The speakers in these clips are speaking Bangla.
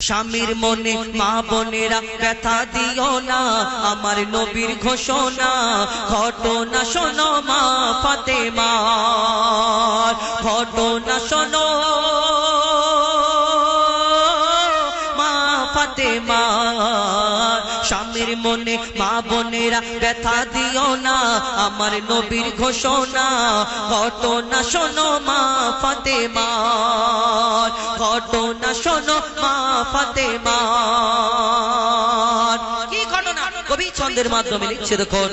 স্বামীর মনে মা বোনেরা ব্যথা দিও না, আমার নবীর ঘোষণা ঘটনা শোনো মা ফাতেমার, ঘটনা শোনো মা ফাতেমার। স্বামীর মনে মা বোনেরা ব্যথা দিও না, আমার নবীর ঘোষণা ঘটনা শোনো মা ফাতেমার, ঘটনা শোনো মা ফাতেমার। কি ঘটনা কবি ছন্দের মাধ্যমে লিখছে দেখুন।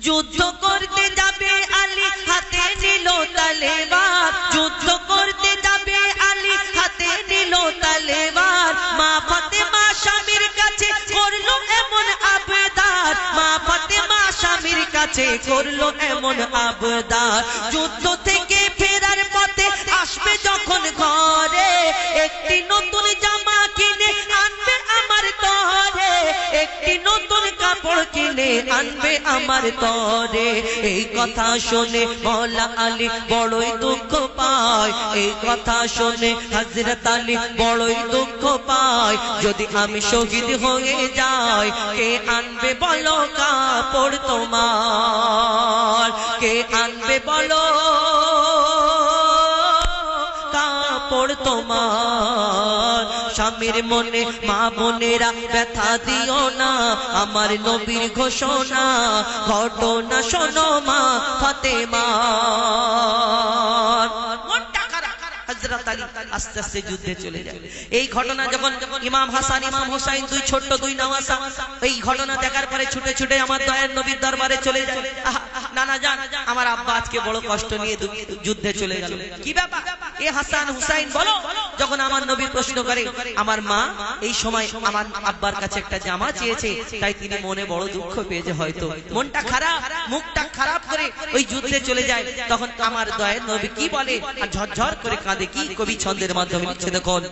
যুদ্ধ করতে যাবে আলী হাতে নিল তলোয়ার, যুদ্ধ করতে যাবে আলী হাতে নিল তলোয়ার। মা ফাতেমা স্বামীর কাছে করলো এমন আবদার, মা ফাতেমা স্বামীর কাছে করলো এমন আবদার। যুদ্ধ থেকে ফেরার পথে আসবে যখন ঘরে, একটি নতুন জামা কিনে আনবে আমার তরে, একটি নতুন কাপড় কিনে আনবে আমার তরে। এই কথা শুনে মওলা আলী বড়ই দুঃখ পায়, এই কথা শুনে হযরত আলী বড়ই দুঃখ পায়। যদি আমি শহীদ হয়ে যাই, কে আনবে বলো কাপড় তোমার, কে আনবে বলো কাপড় তোমার। স্বামীর মনে মা বোনেরা ব্যথা দিও না, আমার নবীর ঘোষণা ঘটনা শোনো মা ফাতেমার। হযরত আলী আস্তে আস্তে যুদ্ধে চলে যায়। এই ঘটনা যখন ইমাম হাসান ইমাম হুসাইন দুই ছোট্ট দুই নওয়াসা এই ঘটনা দেখার পরে ছুটে ছুটে আমার দয়ার নবীর দরবারে চলে যায়। নানা জান, আমার আব্বা আজকে বড় কষ্ট নিয়ে যুদ্ধে চলে গেল, কি ব্যাপার? এ হাসান হুসাইন বলো। যখন আমার নবী প্রশ্ন করে, আমার মা এই সময় আমার আব্বার কাছে একটা জামা চেয়েছে, তাই তিনি মনে বড় দুঃখ পেয়েছে, হয়তো মনটা খারাপ, মুখটা খারাপ করে ওই যুদ্ধে চলে যায়। তখন আমার দয়ার নবী কি বলে আর ঝরঝর করে কাঁদে। কি কবি ছন্দের মাধ্যমে লিখছে দেখুন।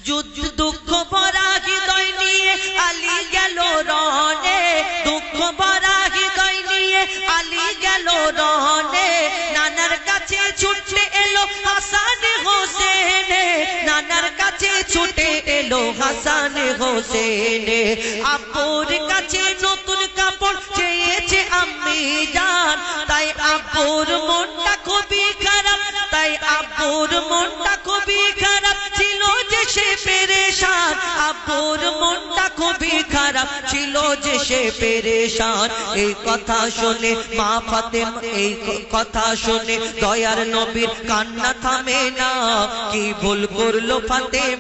যুদ্ধ দুঃখ ভরা হৃদয় নিয়ে আলী গেল রণে, দুঃখ ভরা হৃদয় নিয়ে আলী গেল রণে। নানার কাছে ছুটে এলো হাসান হোসেন, নানার কাছে ছুটে এলো হাসান হোসেন। আব্বুর কাছে নতুন কাপড় চেয়েছে আম্মি জান, তাই আব্বুর মনটা খুবই খারাপ, তাই আব্বুর মনটা খুবই খারাপ ছিল যে সে পেরেশান, আব্বুর মনটা খুবই খারাপ ছিল যে সে পেরেশান। এই কথা শুনে মা ফাতেমা, এই কথা শুনে দয়ার নবীর কান্না থামে না। কি ভুল করলো ফাতেমা।